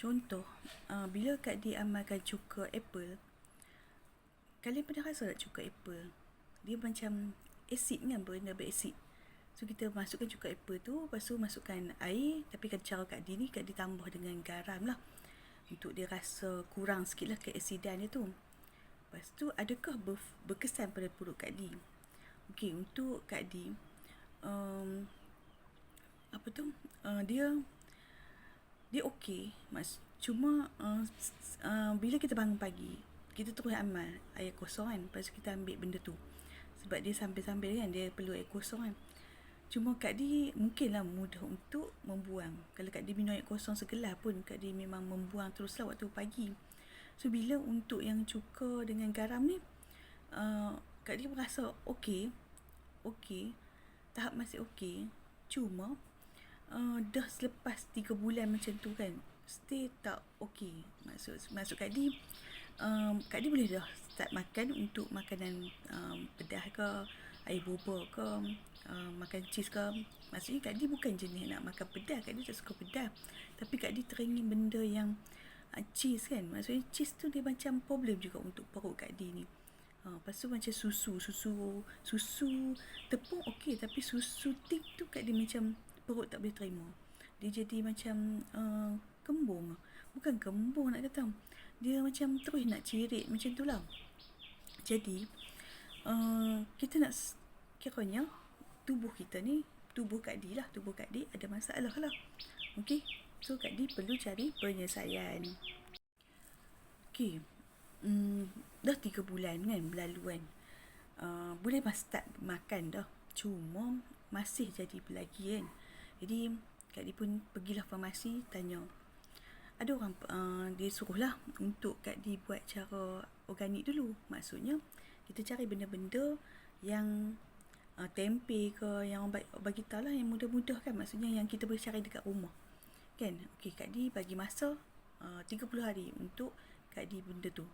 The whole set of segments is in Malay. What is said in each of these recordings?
Contoh, bila Kak Di amalkan cuka apple, kalian pernah rasa tak cuka apple? Dia macam asid kan, berasid. So kita masukkan cuka apple tu, lepas tu masukkan air, tapi cara Kak Di ni, Kak Di tambah dengan garam lah, untuk dia rasa kurang sikit lah keasidan dia tu. Lepas tu, adakah berkesan pada perut Kak Di? Okey, untuk Kak Di, dia okey, cuma bila kita bangun pagi, kita terus amal air kosong kan, lepas tu kita ambil benda tu, sebab dia sambil-sambil kan, dia perlu air kosong kan. Cuma Kak Di mungkinlah mudah untuk membuang. Kalau Kak Di minum air kosong segelas pun, Kak Di memang membuang teruslah waktu pagi. So bila untuk yang cuka dengan garam ni, Kak Di merasa okey, tahap masih okey. Cuma dah selepas 3 bulan macam tu kan, still tak okey. Maksud Kak Di, Kak Di boleh dah start makan untuk makanan pedas ke, air boba ke, makan cheese ke. Maksudnya Kak Di bukan jenis nak makan pedas, Kak Di tak suka pedas, tapi Kak Di teringin benda yang cheese kan. Maksudnya cheese tu dia macam problem juga untuk perut Kak Di ni. Lepas tu macam susu tepung okey, tapi susu tik tu Kak Di macam perut tak boleh terima. Dia jadi macam kembung. Bukan kembung nak kata, dia macam terus nak cirit macam tu lah. Jadi kita nak kiranya tubuh kita ni, tubuh Kak Di ada masalah lah. Okey, so Kak Di perlu cari penyelesaian. Okey, dah 3 bulan kan berlalu kan, boleh start makan dah, cuma masih jadi lagi kan. Jadi Kak Di pun pergilah farmasi, tanya. Ada orang dia suruhlah untuk Kak Di buat cara organik dulu. Maksudnya kita cari benda-benda yang tempe ke, yang orang bagi tahu lah, yang mudah-mudah kan. Maksudnya yang kita boleh cari dekat rumah kan. Okey, Kak Di bagi masa 30 hari untuk Kak Di benda tu.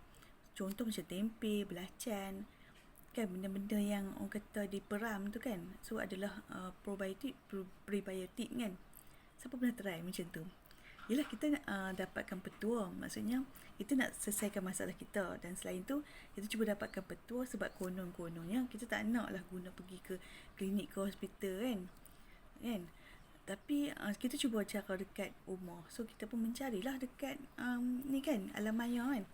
Contoh macam tempe, belacan kan, benda-benda yang orang kata diperam tu kan. So adalah probiotik, prebiotik kan. Siapa pernah try macam tu? Yelah, kita nak dapatkan petua. Maksudnya kita nak selesaikan masalah kita, dan selain tu kita cuba dapatkan petua, sebab konon-kononnya kita tak nak lah guna pergi ke klinik ke hospital kan. Tapi kita cuba cara dekat rumah. So kita pun mencarilah dekat ni kan, alam maya kan.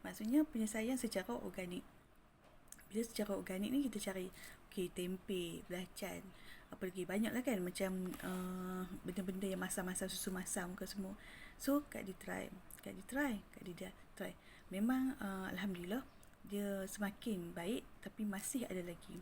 Maksudnya penyelesaian secara organik. Bila secara organik ni kita cari tempe, belacan, apa lagi, banyak lah kan, macam benda-benda yang masam-masam, susu masam ke semua. So Kak Di try. Memang Alhamdulillah dia semakin baik, tapi masih ada lagi.